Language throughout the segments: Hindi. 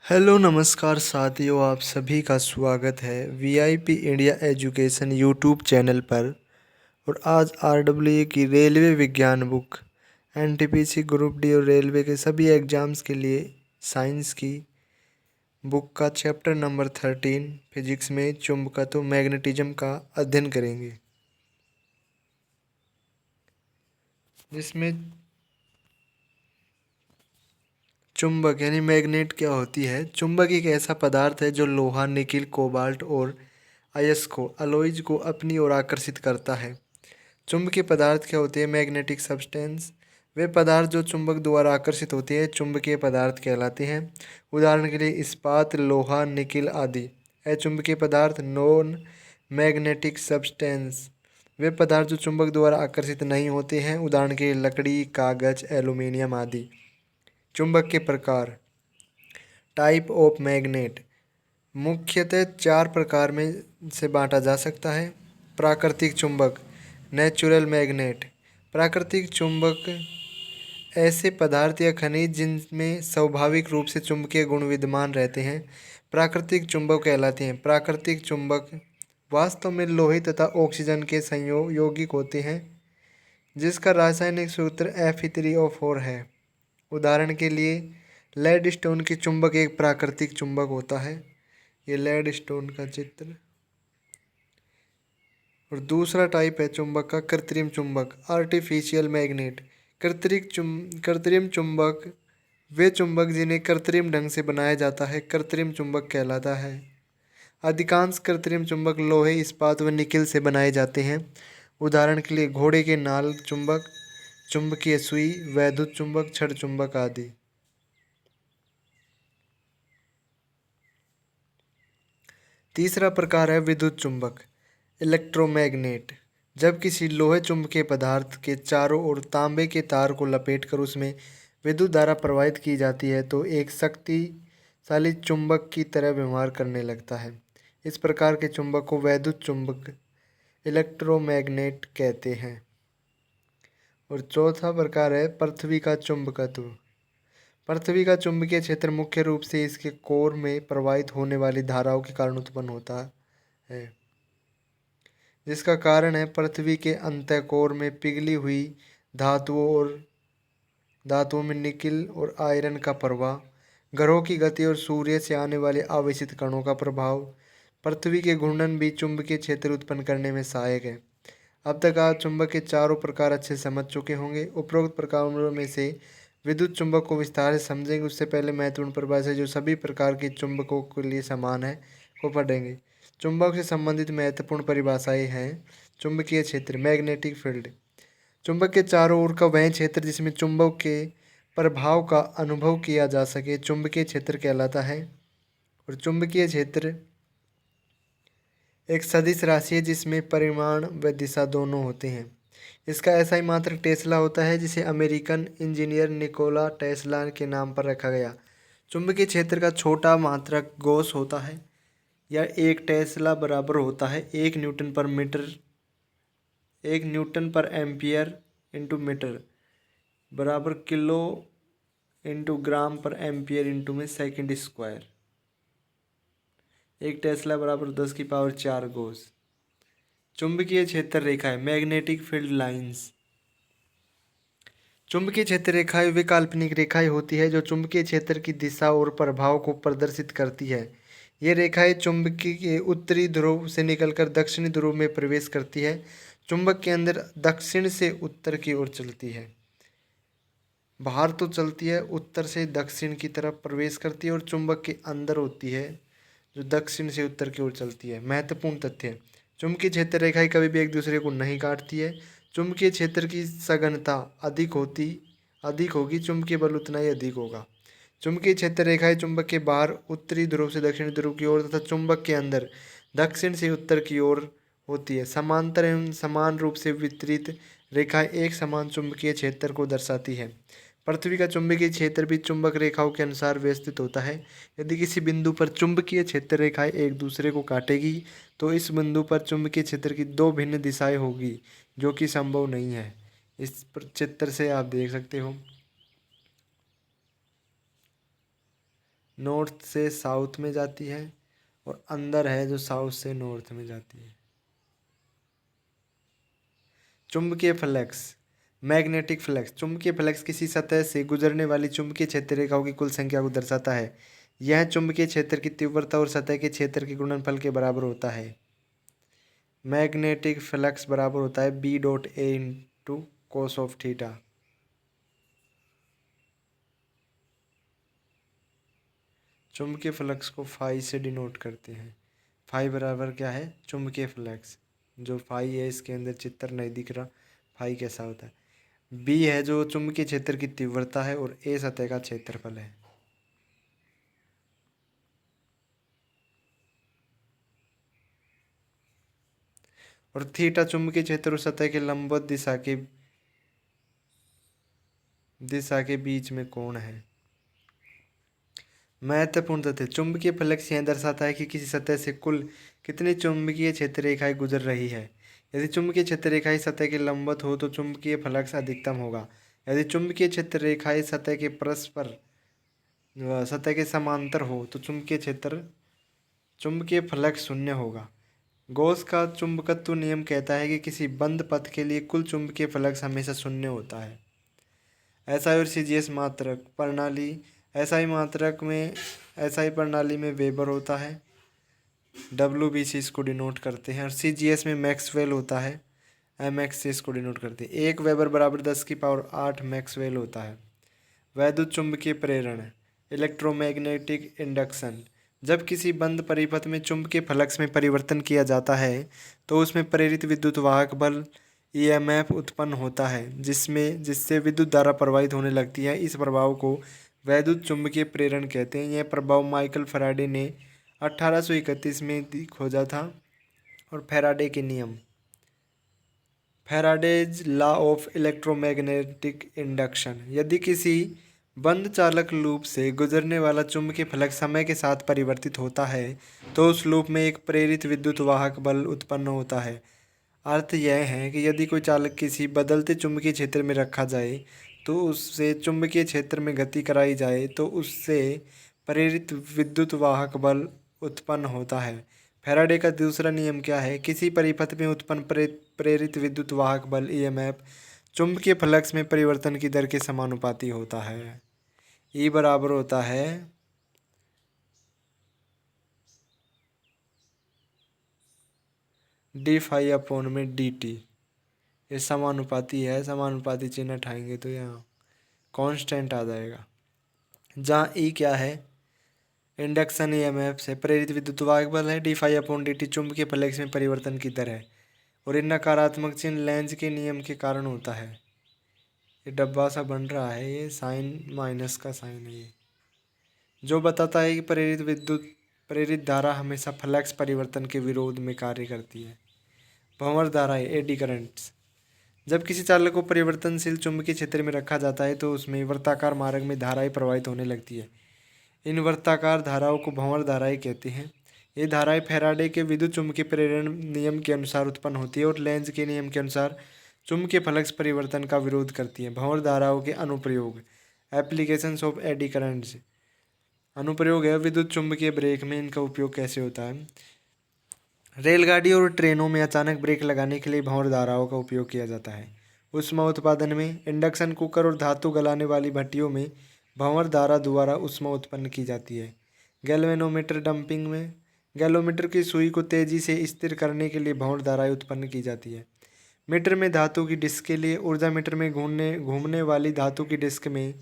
हेलो नमस्कार साथियों, आप सभी का स्वागत है VIP India education YouTube channel पर। और आज आरडब्ल्यूए की रेलवे विज्ञान बुक, एनटीपीसी ग्रुप डी और रेलवे के सभी एग्जाम्स के लिए साइंस की बुक का चैप्टर नंबर 13 फिजिक्स में चुंबकत्व मैग्नेटिज्म का अध्ययन करेंगे, जिसमें चुंबक यानी मैग्नेट क्या होती है। चुंबक एक ऐसा पदार्थ है जो लोहा, निकिल, कोबाल्ट और अयस्कों अलॉयज को अपनी ओर आकर्षित करता है। चुंबकीय पदार्थ क्या होते हैं? मैग्नेटिक सब्सटेंस वे पदार्थ जो चुंबक द्वारा आकर्षित होते हैं चुंबकीय पदार्थ कहलाते हैं। उदाहरण के लिए इस्पात, लोहा, निकिल आदि। अचुंबकीय पदार्थ नॉन मैग्नेटिक सब्सटेंस वे पदार्थ जो चुंबक द्वारा आकर्षित नहीं होते हैं। उदाहरण के लिए लकड़ी, कागज, एल्यूमीनियम आदि। चुंबक के प्रकार। टाइप ऑफ मैग्नेट मुख्यतः चार प्रकार में से बांटा जा सकता है। प्राकृतिक चुंबक, नेचुरल मैग्नेट। प्राकृतिक चुंबक ऐसे पदार्थ या खनिज जिनमें स्वाभाविक रूप से चुंबकीय गुण विद्यमान रहते हैं प्राकृतिक चुंबक कहलाते हैं। प्राकृतिक चुंबक वास्तव में लोहे तथा ऑक्सीजन के संयोग यौगिक होते हैं, जिसका रासायनिक सूत्र Fe3O4 है। उदाहरण के लिए लेड स्टोन की चुंबक एक प्राकृतिक चुंबक होता है। ये लेड स्टोन का चित्र। और दूसरा टाइप है चुंबक का कृत्रिम चुंबक, आर्टिफिशियल मैग्नेट। कृत्रिम चुंबक वे चुंबक जिन्हें कृत्रिम ढंग से बनाया जाता है कृत्रिम चुंबक कहलाता है। अधिकांश कृत्रिम चुंबक लोहे, इस्पात व निकिल से बनाए जाते हैं। उदाहरण के लिए घोड़े के नाल चुंबक, चुंबकीय सुई, वैद्युत चुंबक, छड़ चुंबक आदि। तीसरा प्रकार है विद्युत चुंबक, इलेक्ट्रोमैग्नेट। जब किसी लोहे चुंबकीय पदार्थ के चारों ओर तांबे के तार को लपेटकर उसमें विद्युत धारा प्रवाहित की जाती है तो एक शक्तिशाली चुंबक की तरह व्यवहार करने लगता है। इस प्रकार के चुंबक को वैद्युत चुंबक, इलेक्ट्रोमैग्नेट कहते हैं। और चौथा प्रकार है पृथ्वी का चुंबकत्व। पृथ्वी का चुंबकीय क्षेत्र मुख्य रूप से इसके कोर में प्रवाहित होने वाली धाराओं के कारण उत्पन्न होता है, जिसका कारण है पृथ्वी के अंतःकोर में पिघली हुई धातुओं में निकिल और आयरन का प्रवाह, ग्रहों की गति और सूर्य से आने वाले आवेशित कणों का प्रभाव। पृथ्वी के घूर्णन भी चुंबकीय क्षेत्र उत्पन्न करने में सहायक है। अब तक आप चुंबक के चारों प्रकार अच्छे समझ चुके होंगे। उपरोक्त प्रकारों में से विद्युत चुंबक को विस्तार से समझेंगे उससे पहले महत्वपूर्ण परिभाषा जो सभी प्रकार के चुंबकों के लिए समान है को पढ़ेंगे। चुंबक से संबंधित महत्वपूर्ण परिभाषाएं हैं। चुंबकीय क्षेत्र, मैग्नेटिक फील्ड। चुंबक के चारों ओर का वह क्षेत्र जिसमें चुंबक के प्रभाव का अनुभव किया जा सके चुंबकीय क्षेत्र कहलाता है। और चुंबकीय क्षेत्र एक सदिश राशि है जिसमें परिमाण व दिशा दोनों होते हैं। इसका ऐसा ही मात्रक टेस्ला होता है, जिसे अमेरिकन इंजीनियर निकोला टेस्ला के नाम पर रखा गया। चुंबकीय क्षेत्र का छोटा मात्रक गॉस होता है या एक टेस्ला बराबर होता है 1 न्यूटन पर एम्पियर इंटू मीटर बराबर किलो इंटू ग्राम पर एम्पियर इंटू में सेकंड स्क्वायर। 1 टेस्ला बराबर 10⁴ गॉस। चुंबकीय क्षेत्र रेखाएं, मैग्नेटिक फील्ड लाइंस। चुंबकीय क्षेत्र रेखाएं वे काल्पनिक रेखाएं होती है जो चुंबकीय क्षेत्र की दिशा और प्रभाव को प्रदर्शित करती है। ये रेखाएं चुंबकीय के उत्तरी ध्रुव से निकलकर दक्षिणी ध्रुव में प्रवेश करती है। चुंबक के अंदर दक्षिण से उत्तर की ओर चलती है। बाहर तो चलती है, उत्तर से दक्षिण की तरफ प्रवेश करती है और चुंबक के अंदर होती है जो दक्षिण से उत्तर की ओर चलती है। महत्वपूर्ण तथ्य, चुंबकीय क्षेत्र रेखाएं कभी भी एक दूसरे को नहीं काटती है। चुंबकीय क्षेत्र की सघनता अधिक होगी, चुंबकीय बल उतना ही अधिक होगा। चुंबकीय क्षेत्र रेखाएं चुंबक के बाहर उत्तरी ध्रुव से दक्षिणी ध्रुव की ओर तथा चुंबक के अंदर दक्षिण से उत्तर की ओर होती है। समांतर एवं समान रूप से वितरित रेखाएं एक समान चुंबकीय क्षेत्र को दर्शाती है। पृथ्वी का चुंबकीय क्षेत्र भी चुंबक रेखाओं के अनुसार व्यवस्थित होता है। यदि किसी बिंदु पर चुंबकीय क्षेत्र रेखाएं एक दूसरे को काटेगी तो इस बिंदु पर चुंबकीय क्षेत्र की दो भिन्न दिशाएं होगी, जो कि संभव नहीं है। इस चित्र से आप देख सकते हो। नॉर्थ से साउथ में जाती है और अंदर है जो साउथ से नॉर्थ में जाती है। चुंबकीय फ्लक्स, मैग्नेटिक फ्लक्स। चुंबकीय फ्लक्स किसी सतह से गुजरने वाली चुंबकीय क्षेत्र रेखाओं की कुल संख्या को दर्शाता है। यह चुंबकीय क्षेत्र की तीव्रता और सतह के क्षेत्र के गुणनफल के बराबर होता है। मैग्नेटिक फ्लक्स बराबर होता है B dot A into cos of theta. चुंबकीय फ्लक्स को फाई से डिनोट करते हैं। फाई बराबर क्या है? चुंबकीय फ्लक्स। जो फाई है इसके अंदर चित्र नहीं दिख रहा, फाई कैसा होता है। बी है जो चुंबकीय क्षेत्र की तीव्रता है और ए सतह का क्षेत्रफल है। और थीटा चुंबकीय क्षेत्र और सतह के लंबवत दिशा के बीच में कोण है। महत्वपूर्ण तथ्य। चुंबकीय फ्लक्स यह दर्शाता है कि किसी सतह से कुल कितनी चुंबकीय क्षेत्र रेखाएं गुजर रही है। यदि चुंबकीय क्षेत्र रेखाएं सतह के लंबवत हो तो चुंबकीय फ्लक्स अधिकतम होगा। यदि चुंबकीय क्षेत्र रेखाएं सतह के समांतर हो तो चुंबकीय फ्लक्स शून्य होगा। गॉस का चुंबकत्व नियम कहता है कि किसी बंद पथ के लिए कुल चुंबकीय फ्लक्स हमेशा शून्य होता है। एसआई और सीजीएस मात्रक प्रणाली। एसआई प्रणाली में वेबर होता है, डब्ल्यूबीसी इसको डिनोट करते हैं, और सीजीएस में मैक्सवेल होता है, एमएक्स से इसको डिनोट करते हैं। 1 वेबर बराबर 10⁸ मैक्सवेल होता है। वैद्युत चुंबकीय प्रेरण, इलेक्ट्रोमैग्नेटिक इंडक्शन। जब किसी बंद परिपथ में चुंबकीय फ्लक्स में परिवर्तन किया जाता है तो उसमें प्रेरित विद्युत वाहक बल ईएमएफ उत्पन्न होता है जिससे विद्युत धारा प्रवाहित होने लगती है। इस प्रभाव को वैद्युत चुंबकीय प्रेरण कहते हैं। यह प्रभाव माइकल फैराडे ने 1831 में खोजा था। और Faraday's law of electromagnetic induction. यदि किसी बंद चालक लूप से गुजरने वाला चुंबकीय फ्लक्स समय के साथ परिवर्तित होता है तो उस लूप में एक प्रेरित विद्युत वाहक बल उत्पन्न होता है। अर्थ यह है कि यदि कोई चालक किसी बदलते चुंबकीय क्षेत्र में रखा जाए तो उससे चुंबकीय क्षेत्र में गति कराई जाए तो उससे प्रेरित विद्युत वाहक बल उत्पन्न होता है। फैराडे का दूसरा नियम क्या है? किसी परिपथ में उत्पन्न प्रेरित विद्युत वाहक बल ईएमएफ चुंबकीय फ्लक्स में परिवर्तन की दर के समानुपाती होता है। ई बराबर होता है डी फाई अपॉन में डी टी। ये समानुपाती है, समानुपाती चिन्ह उठाएंगे तो यहाँ कांस्टेंट आ जाएगा। जहाँ ई क्या है? इंडक्शन ईएमएफ से प्रेरित विद्युत वाहक बल है। D phi upon d t चुंबकीय फ्लक्स में परिवर्तन की दर है। और इन नकारात्मक चिन्ह लेंज के नियम के कारण होता है। ये डब्बा सा बन रहा है, ये साइन माइनस का साइन है, ये जो बताता है कि प्रेरित धारा हमेशा फ्लक्स परिवर्तन के विरोध में कार्य करती है। भंवर धाराएं, एडी करंट्स। जब किसी चालक को परिवर्तनशील चुंबकीय क्षेत्र में रखा जाता है तो उसमें वर्ताकार मार्ग में धाराएं प्रवाहित होने लगती है। इन वर्ताकार धाराओं को भंवर धाराएं कहते हैं। ये धाराएं फैराडे के विद्युत चुंबकीय प्रेरण नियम के अनुसार उत्पन्न होती है और लेंज के नियम के अनुसार चुंबकीय फ्लक्स परिवर्तन का विरोध करती हैं। भंवर धाराओं के अनुप्रयोग, एप्लीकेशंस ऑफ एडी करंट्स। अनुप्रयोग है विद्युत चुंबकीय ब्रेक में इनका उपयोग कैसे होता है? रेलगाड़ी और ट्रेनों में अचानक ब्रेक लगाने के लिए भंवर धाराओं का उपयोग किया जाता है। ऊष्मा उत्पादन में इंडक्शन कुकर और धातु गलाने वाली भट्टियों में भंवर धारा द्वारा ऊष्मा उत्पन्न की जाती है। गैल्वेनोमीटर डंपिंग में गैल्वेनोमीटर की सुई को तेजी से स्थिर करने के लिए भंवर धाराएं उत्पन्न की जाती है। मीटर में धातु की डिस्क के लिए ऊर्जा मीटर में घूमने वाली धातु की डिस्क में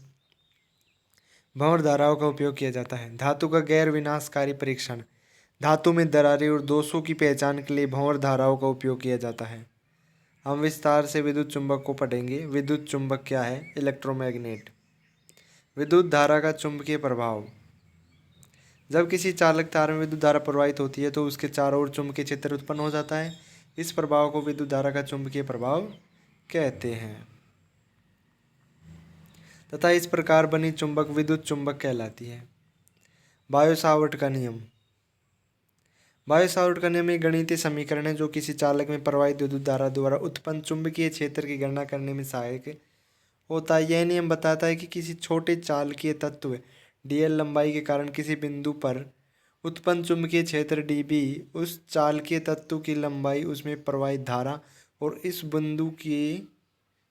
भंवर धाराओं का उपयोग किया जाता है। धातु का गैर विनाशकारी परीक्षण। धातु में दरारें और दोषों की पहचान के लिए भंवर धाराओं का उपयोग किया जाता है। हम विस्तार से विद्युत चुंबक को पढ़ेंगे। विद्युत चुंबक क्या है? इलेक्ट्रोमैग्नेट। विद्युत धारा का चुंबकीय प्रभाव। जब किसी चालक तार में विद्युत धारा प्रवाहित होती है तो उसके चारों ओर चुंबकीय क्षेत्र उत्पन्न हो जाता है। इस प्रभाव को विद्युत धारा का चुंबकीय प्रभाव कहते हैं तथा इस प्रकार बनी चुंबक विद्युत चुंबक कहलाती है। बायो-सावर्ट का नियम। बायो-सावर्ट का नियम एक गणितीय समीकरण है जो किसी चालक में प्रवाहित विद्युत धारा द्वारा उत्पन्न चुंबकीय क्षेत्र की गणना करने में सहायक होता है। यह नियम बताता है कि किसी छोटे चालकीय तत्व dl लंबाई के कारण किसी बिंदु पर उत्पन्न चुंबकीय क्षेत्र db उस चालकीय तत्व की लंबाई, उसमें प्रवाहित धारा और इस बिंदु की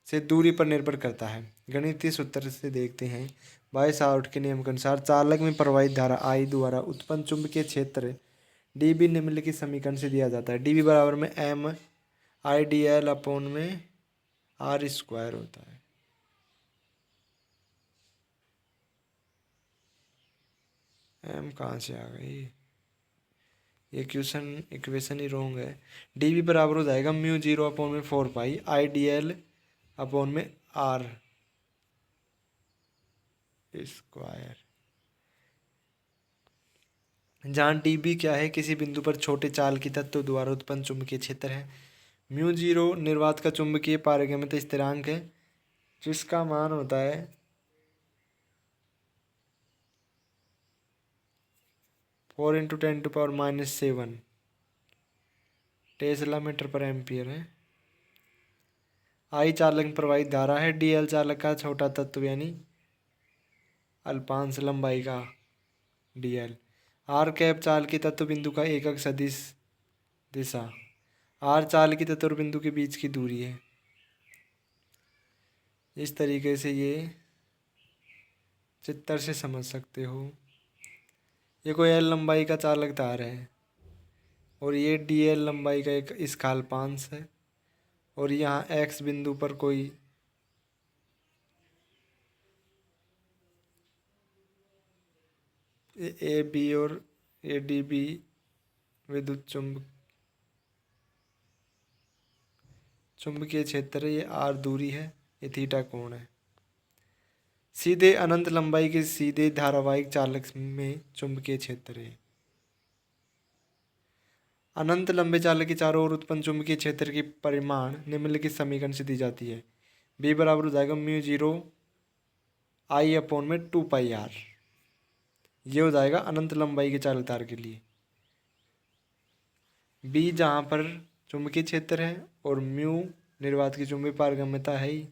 से दूरी पर निर्भर करता है। गणितीय सूत्र से देखते हैं। बाय-सॉर्ट के नियम के अनुसार चालक में प्रवाहित धारा I द्वारा उत्पन्न चुंबकीय क्षेत्र db निम्नलिखित समीकरण से दिया जाता है। db बराबर में m I dl अपॉन में r स्क्वायर होता है। m कहाँ से आ गई? ये इक्वेशन ही रॉन्ग है। db बराबर हो जाएगा म्यू 0 अपॉन में 4 पाई I dl अपॉन में r स्क्वायर। जहाँ db क्या है? किसी बिंदु पर छोटे चाल की तत्व द्वारा उत्पन्न चुंबकीय क्षेत्र है। म्यू 0 निर्वात का चुंबकीय पारगम्यता स्थिरांक है, जिसका मान होता है 4 × 10⁻⁷ टेस्ला मीटर पर एम्पियर है। I चालक में प्रवाहित धारा है। dl चालक का छोटा तत्व यानी अल्पांश लंबाई का dl। r कैप चाल की तत्व बिंदु का एकक सदिश दिशा। r चाल की तत्व बिंदु के बीच की दूरी है। इस तरीके से ये चित्र से समझ सकते हो। ये कोई l लंबाई का चालक तार है और ये dl लंबाई का एक इसका अल्पांश है और यहाँ x बिंदु पर कोई ए बी और ए डी बी विद्युत चुंबकीय क्षेत्र है। ये r दूरी है, ये थीटा कोण है। सीधे अनंत लंबाई के सीधे धारावाहिक चालक में चुंबकीय क्षेत्र है। अनंत लंबे चालक के चारों ओर उत्पन्न चुंबकीय क्षेत्र की परिमाण निम्नलिखित समीकरण से दी जाती है। b बराबर हो जाएगा म्यू 0 I अपॉन में 2 पाई r। ये हो जाएगा अनंत लंबाई के चालक तार के लिए। b जहाँ पर चुंबकीय क्षेत्र है और म्यू निर्वात की चुंबकीय पारगम्यता है ही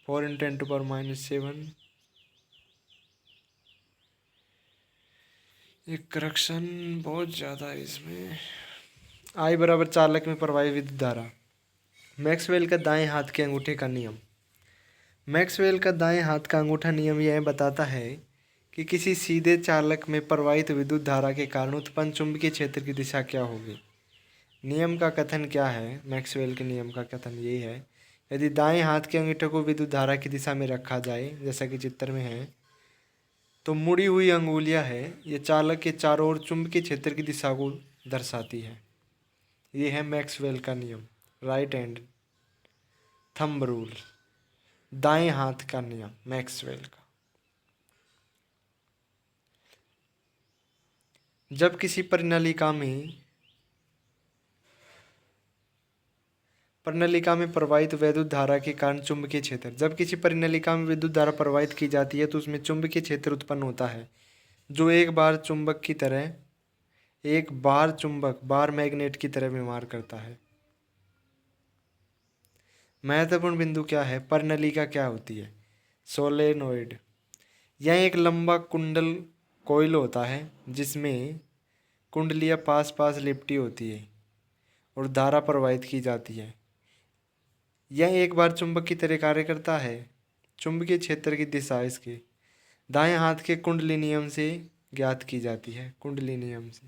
4 × 10⁻⁷। ये करेक्शन बहुत ज़्यादा है इसमें। I बराबर चालक में प्रवाहित विद्युत धारा। मैक्सवेल का दाएं हाथ के अंगूठे का नियम। मैक्सवेल का दाएं हाथ का अंगूठा नियम यह बताता है कि किसी सीधे चालक में प्रवाहित विद्युत धारा के कारण उत्पन्न चुंबकीय क्षेत्र की दिशा क्या होगी। नियम का कथन क्या है? मैक्सवेल के नियम का कथन यही है, यदि दाएं हाथ के अंगूठे को विद्युत धारा की दिशा में रखा जाए, जैसा कि चित्र में है, तो मुड़ी हुई अंगुलियां है ये चालक के चारों ओर चुंबकीय क्षेत्र की दिशा को दर्शाती है। ये है मैक्सवेल का नियम, राइट हैंड थंब रूल, दाएं हाथ का नियम मैक्सवेल का। जब किसी प्रणालिका में प्रवाहित विद्युत धारा के कारण चुंबकीय क्षेत्र, जब किसी प्रणालिका में विद्युत धारा प्रवाहित की जाती है तो उसमें चुंबकीय क्षेत्र उत्पन्न होता है, जो एक बार मैग्नेट की तरह व्यवहार करता है। महत्वपूर्ण बिंदु क्या है? प्रणालिका क्या होती है? सोलेनोइड। यह एक लंबा कुंडल कोइल होता है जिसमें कुंडलियां पास पास लिपटी होती है और धारा प्रवाहित की जाती है। यह एक बार चुंबक की तरह कार्य करता है। चुंबकीय क्षेत्र की दिशा इसके दाएं हाथ के कुंडली नियम से ज्ञात की जाती है। कुंडली नियम से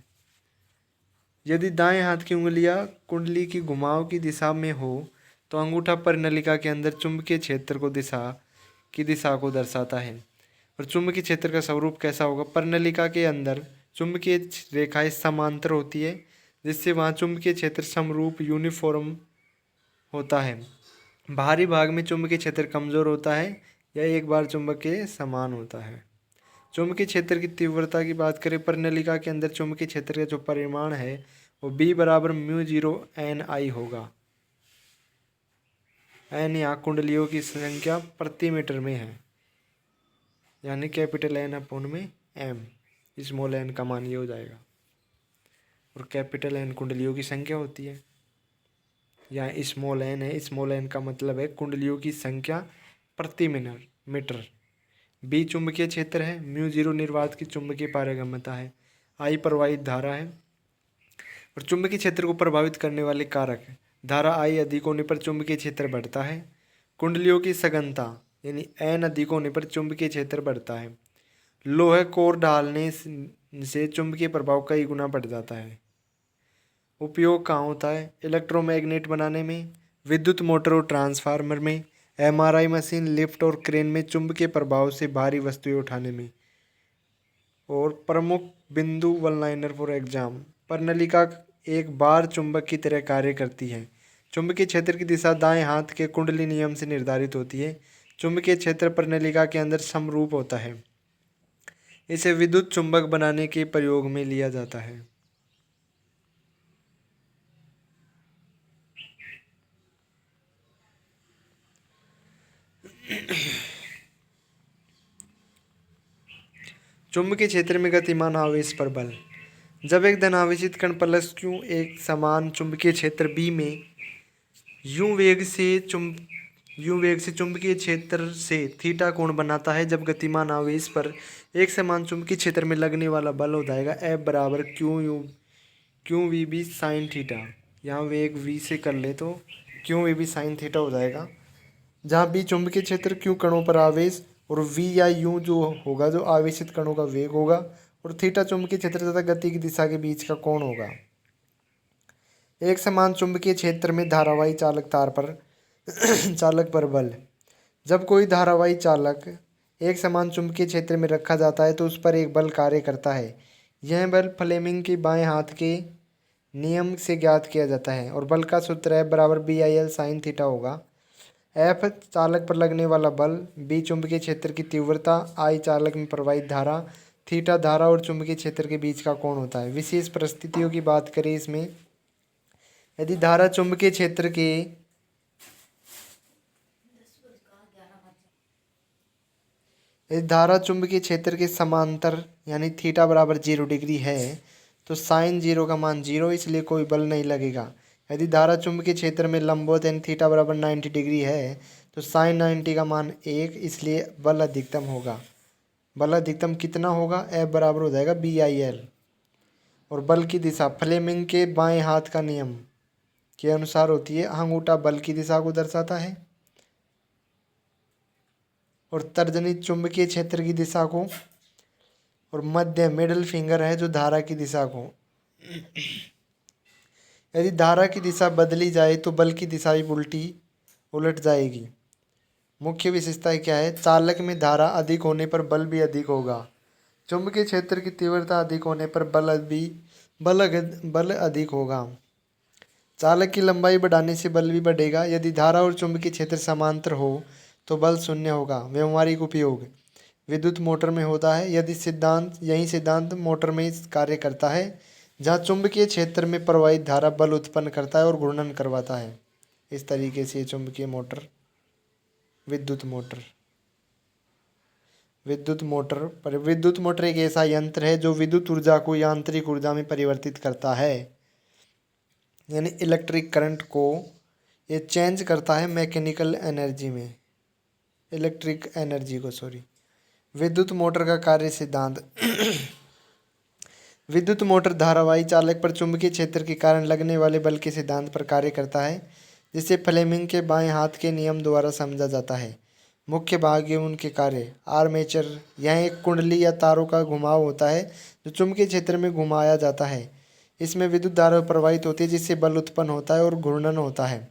यदि दाएं हाथ की उंगलियां कुंडली की घुमाव की दिशा में हो तो अंगूठा प्रणालिका के अंदर चुंबकीय क्षेत्र की दिशा को दर्शाता है। और चुंबकीय क्षेत्र का स्वरूप कैसा होगा? प्रणालिका के अंदर चुंबकीय रेखाएं समांतर होती है, जिससे वहाँ चुंबकीय क्षेत्र समरूप यूनिफॉर्म होता है। बाहरी भाग में चुंबकीय क्षेत्र कमज़ोर होता है या एक बार चुंबक के समान होता है। चुंबकीय क्षेत्र की तीव्रता की बात करें, प्रणालिका के अंदर चुंबकीय क्षेत्र का जो परिमाण है वो b बराबर म्यू 0 N I होगा। N यहाँ कुंडलियों की संख्या प्रति मीटर में है, यानी कैपिटल N अपॉन में m, स्मॉल n का मान ये हो जाएगा। और कैपिटल N कुंडलियों की संख्या होती है, यहाँ स्मॉल n है, स्मॉल n का मतलब है कुंडलियों की संख्या प्रति मीटर। बी चुंबकीय क्षेत्र है, म्यू जीरो निर्वात की चुंबकीय पारगम्यता है, आई प्रवाहित धारा है। और चुंबकीय क्षेत्र को प्रभावित करने वाले कारक, धारा आई अधिक होने पर चुंबकीय क्षेत्र बढ़ता है। कुंडलियों की सघनता यानी एन अधिक होने पर चुंबकीय क्षेत्र बढ़ता है। लोहे कोर डालने से चुंबकीय प्रभाव कई गुना बढ़ जाता है। उपयोग कहाँ होता है? इलेक्ट्रोमैग्नेट बनाने में, विद्युत मोटर और ट्रांसफार्मर में, एमआरआई मशीन, लिफ्ट और क्रेन में चुंबकीय प्रभाव से भारी वस्तुएं उठाने में। और प्रमुख बिंदु वन लाइनर फॉर एग्जाम, प्रणालिका एक बार चुंबक की तरह कार्य करती है। चुंबकीय क्षेत्र की दिशा दाएं हाथ के कुंडली नियम से निर्धारित होती है। चुंबकीय क्षेत्र प्रणालिका के अंदर समरूप होता है। इसे विद्युत चुंबक बनाने के प्रयोग में लिया जाता है। चुंबकीय क्षेत्र में गतिमान आवेश पर बल। जब एक धनावेशित कण प्लस क्यू एक समान चुंबकीय क्षेत्र बी में यूं वेग से चुंबकीय क्षेत्र से थीटा कोण बनाता है, जब गतिमान आवेश पर एक समान चुंबकीय क्षेत्र में लगने वाला बल हो जाएगा F बराबर q v B sine theta. यहाँ वेग v से कर ले तो q v B sine theta हो जाएगा, जहाँ b चुंबकीय क्षेत्र q कणों पर आवेश और v या u जो होगा जो आवेशित कणों का वेग होगा, और थीटा चुंबकीय क्षेत्र तथा गति की दिशा के बीच का कोण होगा। एक समान चुंबकीय क्षेत्र में धारावाही चालक पर बल। जब कोई धारावाही चालक एक समान चुंबकीय क्षेत्र में रखा जाता है तो उस पर एक बल कार्य करता है। यह बल फ्लेमिंग के बाएं हाथ के नियम से ज्ञात किया जाता है और बल का सूत्र F बराबर B I l sine theta होगा। F चालक पर लगने वाला बल, बी चुंबकीय क्षेत्र की तीव्रता, आई चालक में प्रवाहित धारा, थीटा धारा और चुंबकीय क्षेत्र के बीच का कोण होता है। विशेष परिस्थितियों की बात करें इसमें, यदि धारा चुंबकीय क्षेत्र के समांतर यानी थीटा बराबर 0 डिग्री है तो साइन 0 का मान 0, इसलिए कोई बल नहीं लगेगा। यदि धारा चुंबकीय क्षेत्र में लंबवत यानी थीटा बराबर 90 डिग्री है तो साइन 90 का मान 1, इसलिए बल अधिकतम होगा। बल अधिकतम कितना होगा? F बराबर हो जाएगा बी आई एल। और बल की दिशा फ्लेमिंग के बाएं हाथ का नियम के अनुसार होती है। अंगूठा बल की दिशा को दर्शाता है और तर्जनी चुंबकीय क्षेत्र की दिशा को, और मध्य मिडल फिंगर है जो धारा की दिशा को। यदि धारा की दिशा बदली जाए तो बल की दिशा भी उलट जाएगी। मुख्य विशेषताएं क्या है? चालक में धारा अधिक होने पर बल भी अधिक होगा। चुंबकीय क्षेत्र की तीव्रता अधिक होने पर बल अधिक होगा। चालक की लंबाई बढ़ाने से बल भी बढ़ेगा। यदि धारा और चुंबकीय क्षेत्र समांतर हो तो बल शून्य होगा। व्यवहारिक उपयोग विद्युत मोटर में होता है। यही सिद्धांत मोटर में कार्य करता है, जहाँ चुंबकीय क्षेत्र में प्रवाहित धारा बल उत्पन्न करता है और घूर्णन करवाता है। इस तरीके से चुंबकीय मोटर विद्युत मोटर एक ऐसा यंत्र है जो विद्युत ऊर्जा को यांत्रिक ऊर्जा में परिवर्तित करता है, यानी इलेक्ट्रिक करंट को ये चेंज करता है मैकेनिकल एनर्जी में, इलेक्ट्रिक एनर्जी को सॉरी। विद्युत मोटर का कार्य सिद्धांत विद्युत मोटर धारावाही चालक पर चुंबकीय क्षेत्र के कारण लगने वाले बल के सिद्धांत पर कार्य करता है, जिसे फ्लेमिंग के बाएं हाथ के नियम द्वारा समझा जाता है। मुख्य भाग एवं उनके कार्य। आर्मेचर, यह एक कुंडली या तारों का घुमाव होता है जो चुंबकीय क्षेत्र में घुमाया जाता है। इसमें विद्युत धारा प्रवाहित होती है जिससे बल उत्पन्न होता है और घूर्णन होता है।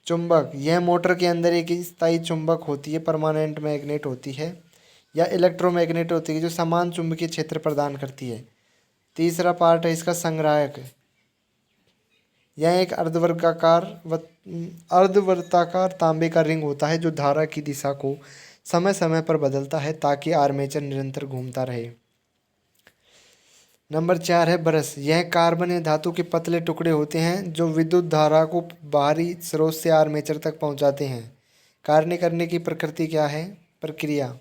चुंबक, यह मोटर के अंदर एक स्थायी चुंबक होती है, परमानेंट मैग्नेट होती है या इलेक्ट्रोमैग्नेट होती है जो समान चुंबकीय क्षेत्र प्रदान करती है। तीसरा पार्ट है इसका संग्राहक। यह एक अर्धवर्ताकार तांबे का रिंग होता है जो धारा की दिशा को समय समय पर बदलता है ताकि आर्मेचर निरंतर घूमता रहे। नंबर 4 है ब्रश। यह कार्बन या धातु के पतले टुकड़े होते हैं जो विद्युत धारा को बाहरी स्रोत से आर्मेचर तक पहुंचाते हैं। कार्य करने की प्रकृति क्या है? प्रक्रिया।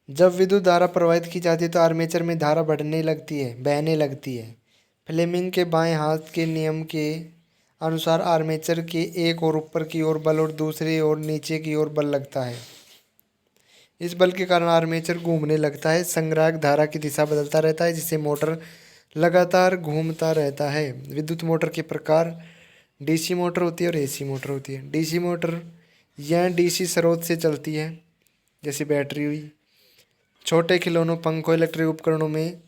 जब विद्युत धारा प्रवाहित की जाती है तो आर्मेचर में धारा बहने लगती है। फ्लेमिंग के बाएं हाथ के नियम के अनुसार आर्मेचर के एक और ऊपर की ओर बल और दूसरी ओर नीचे की ओर बल लगता है। इस बल के कारण आर्मेचर घूमने लगता है। संग्राहक धारा की दिशा बदलता रहता है, जिससे मोटर लगातार घूमता रहता है। विद्युत मोटर के प्रकार डीसी मोटर होती है और एसी मोटर होती है। डीसी मोटर यह डीसी स्रोत से चलती है, जैसे बैटरी हुई। छोटे खिलौनों, पंखों, इलेक्ट्रिक उपकरणों में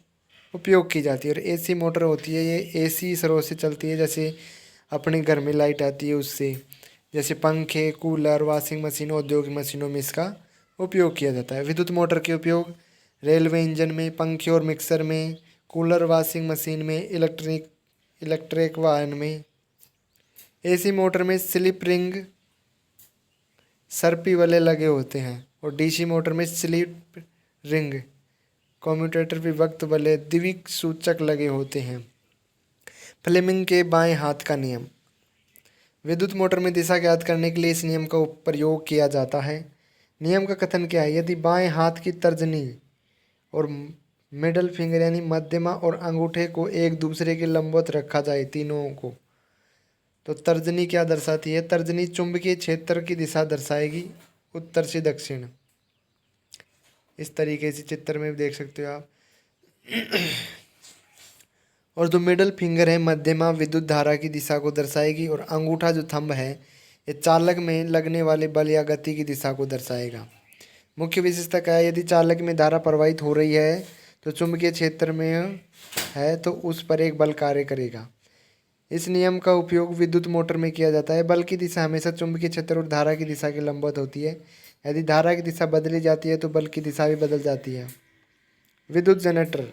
उपयोग की जाती है। और एसी मोटर होती है, ये एसी स्रोत से चलती है, जैसे अपने घर में लाइट आती है उससे। जैसे पंखे, कूलर, वॉशिंग मशीन, औद्योगिक मशीनों में इसका उपयोग किया जाता है। विद्युत मोटर के उपयोग रेलवे इंजन में, पंखे और मिक्सर में, कूलर, वॉशिंग मशीन में, इलेक्ट्रिक वाहन में। एसी मोटर में स्लिप रिंग सर्पी वाले लगे होते हैं और डीसी मोटर में स्लिप रिंग कम्यूटेटर विभक्त वाले द्विक सूचक लगे होते हैं। फ्लेमिंग के बाएं हाथ का नियम। विद्युत मोटर में दिशा ज्ञात करने के लिए इस नियम का प्रयोग किया जाता है। नियम का कथन क्या है? यदि बाएं हाथ की तर्जनी और मिडल फिंगर यानी मध्यमा और अंगूठे को एक दूसरे के लंबवत रखा जाए, तीनों को, तो तर्जनी क्या दर्शाती है? तर्जनी चुंबकीय क्षेत्र की दिशा दर्शाएगी, उत्तर से दक्षिण। इस तरीके से चित्र में देख सकते हो आप। और जो मिडल फिंगर है, मध्यमा, विद्युत धारा की दिशा को दर्शाएगी। और अंगूठा जो थंब है, ये चालक में लगने वाले बल या गति की दिशा को दर्शाएगा। मुख्य विशेषता क्या है? यदि चालक में धारा प्रवाहित हो रही है तो चुंबकीय क्षेत्र में है तो उस पर एक बल कार्य करेगा। इस नियम का उपयोग विद्युत मोटर में किया जाता है। बल की दिशा हमेशा चुंबकीय क्षेत्र और धारा की दिशा के लंबवत होती है। यदि धारा की दिशा बदली जाती है तो बल की दिशा भी बदल जाती है। विद्युत जनरेटर,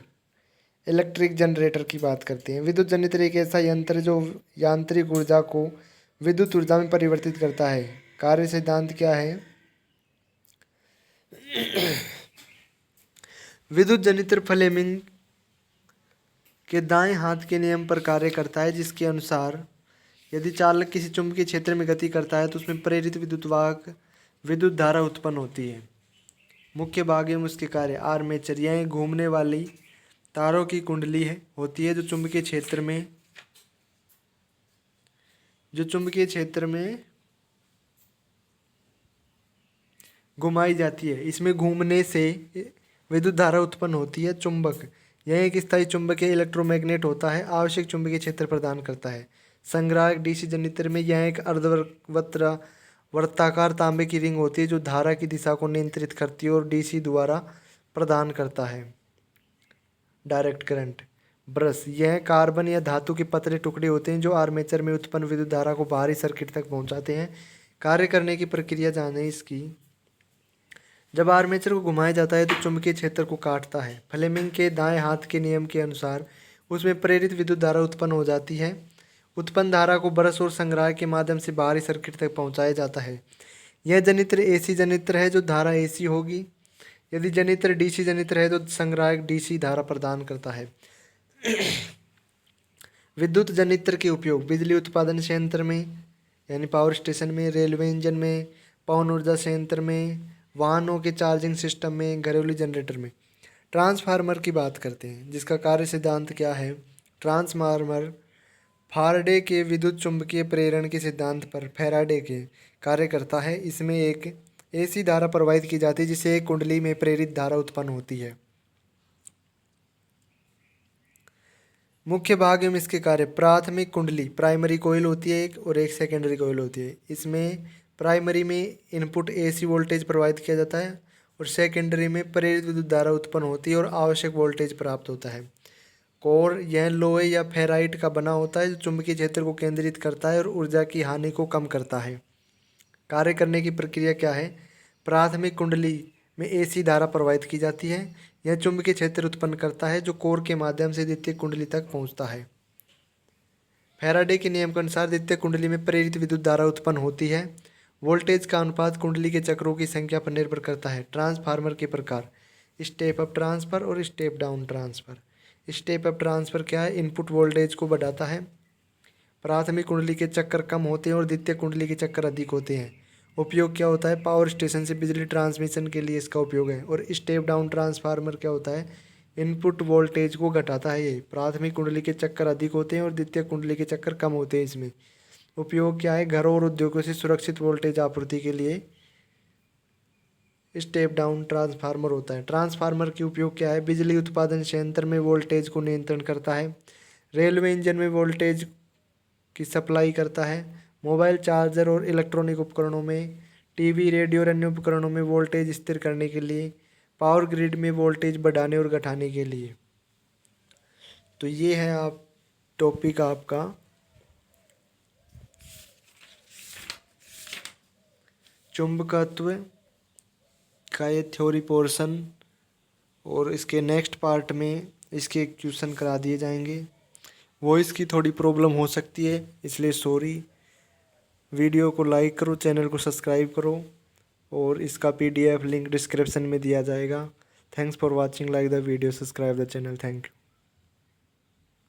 इलेक्ट्रिक जनरेटर की बात करते हैं। विद्युत जनरेटर एक ऐसा यंत्र जो यांत्रिक ऊर्जा को विद्युत ऊर्जा में परिवर्तित करता है। कार्य सिद्धांत क्या है? विद्युत जनरेटर फ्लेमिंग के दाएं हाथ के नियम पर कार्य करता है, जिसके अनुसार यदि चालक किसी चुंबकीय क्षेत्र में गति करता है तो उसमें प्रेरित विद्युत वाहक विद्युत धारा उत्पन्न होती है। मुख्य भाग एवं उसके कार्य। आर्मेचर, यह घूमने वाली तारों की कुंडली होती है जो चुंबकीय क्षेत्र में घुमाई जाती है। इसमें घूमने से विद्युत धारा उत्पन्न होती है। चुंबक, यह एक स्थायी चुंबकीय इलेक्ट्रोमैग्नेट होता है, आवश्यक चुंबकीय क्षेत्र प्रदान करता है। संग्राहक, डीसी जनरेटर में यह एक वर्ताकार तांबे की रिंग होती है जो धारा की दिशा को नियंत्रित करती है और डीसी द्वारा प्रदान करता है डायरेक्ट करंट। ब्रश, यह कार्बन या धातु के पतले टुकड़े होते हैं जो आर्मेचर में उत्पन्न विद्युत धारा को बाहरी सर्किट तक पहुंचाते हैं। कार्य करने की प्रक्रिया जानें इसकी। जब आर्मेचर को घुमाया जाता है तो चुंबकीय क्षेत्र को काटता है। फ्लेमिंग के दाएं हाथ के नियम के अनुसार उसमें प्रेरित विद्युत धारा उत्पन्न हो जाती है। उत्पन्न धारा को ब्रश और संग्राहक के माध्यम से बाहरी सर्किट तक पहुंचाया जाता है। यह जनरेटर एसी जनरेटर है जो धारा एसी होगी। यदि जनरेटर डीसी जनरेटर है तो संग्राहक डीसी धारा प्रदान करता है। विद्युत जनरेटर के उपयोग बिजली उत्पादन संयंत्र में यानी पावर स्टेशन में, रेलवे इंजन में, पवन ऊर्जा संयंत्र में, वाहनों के चार्जिंग सिस्टम में, घरेलू जनरेटर में। ट्रांसफार्मर की बात करते हैं, जिसका कार्य सिद्धांत क्या है? ट्रांसफार्मर फाराडे के विद्युत चुंबकीय प्रेरण के सिद्धांत पर फैराडे के कार्य करता है। इसमें एक ऐसी धारा प्रवाहित की जाती है जिससे एक कुंडली में प्रेरित धारा उत्पन्न होती है। मुख्य भाग एवं इसके कार्य। प्राथमिक कुंडली, प्राइमरी कोइल होती है एक, और एक सेकेंडरी कोइल होती है। इसमें प्राइमरी में इनपुट एसी वोल्टेज प्रवाहित किया जाता है और सेकेंडरी में प्रेरित विद्युत धारा उत्पन्न होती है और आवश्यक वोल्टेज प्राप्त होता है। कोर, यह लोहे या फेराइट का बना होता है जो चुंबकीय क्षेत्र को केंद्रित करता है और ऊर्जा की हानि को कम करता है। कार्य करने की प्रक्रिया क्या है? प्राथमिक कुंडली में एसी धारा प्रवाहित की जाती है। यह चुंबकीय क्षेत्र उत्पन्न करता है जो कोर के माध्यम से द्वितीय कुंडली तक पहुंचता है। फैराडे के नियम के अनुसार द्वितीय कुंडली में प्रेरित विद्युत धारा उत्पन्न होती है। वोल्टेज का अनुपात कुंडली के चक्रों की संख्या पर निर्भर करता है। ट्रांसफार्मर के प्रकार। स्टेप अप ट्रांसफर और step down transfer. Step up transfer क्या है? इनपुट वोल्टेज को बढ़ाता है। प्राथमिक कुंडली के चक्कर कम होते हैं और द्वितीय कुंडली के चक्कर अधिक होते हैं। उपयोग क्या होता है? पावर स्टेशन से बिजली ट्रांसमिशन के लिए इसका उपयोग है। और स्टेप डाउन ट्रांसफार्मर क्या होता है? इनपुट वोल्टेज को घटाता है। ये प्राथमिक कुंडली के चक्कर अधिक होते हैं और द्वितीय कुंडली के चक्कर कम होते हैं इसमें। उपयोग क्या है? घरों और उद्योगों से सुरक्षित वोल्टेज आपूर्ति के लिए स्टेप डाउन ट्रांसफार्मर होता है। ट्रांसफार्मर के उपयोग क्या है? बिजली उत्पादन संयंत्र में वोल्टेज को नियंत्रण करता है। रेलवे इंजन में वोल्टेज की सप्लाई करता है। मोबाइल चार्जर और इलेक्ट्रॉनिक उपकरणों में, टीवी, रेडियो और अन्य उपकरणों में वोल्टेज स्थिर करने के लिए, पावर ग्रिड में वोल्टेज बढ़ाने और घटाने के लिए। तो ये है आप टॉपिक आपका चुंबकत्व का ये थ्योरी पोर्शन, और इसके नेक्स्ट पार्ट में इसके क्वेश्चन करा दिए जाएंगे। वॉइस की थोड़ी प्रॉब्लम हो सकती है, इसलिए सॉरी। वीडियो को लाइक करो, चैनल को सब्सक्राइब करो, और इसका PDF लिंक डिस्क्रिप्शन में दिया जाएगा। Thanks for watching, like the video, subscribe the channel, thank you.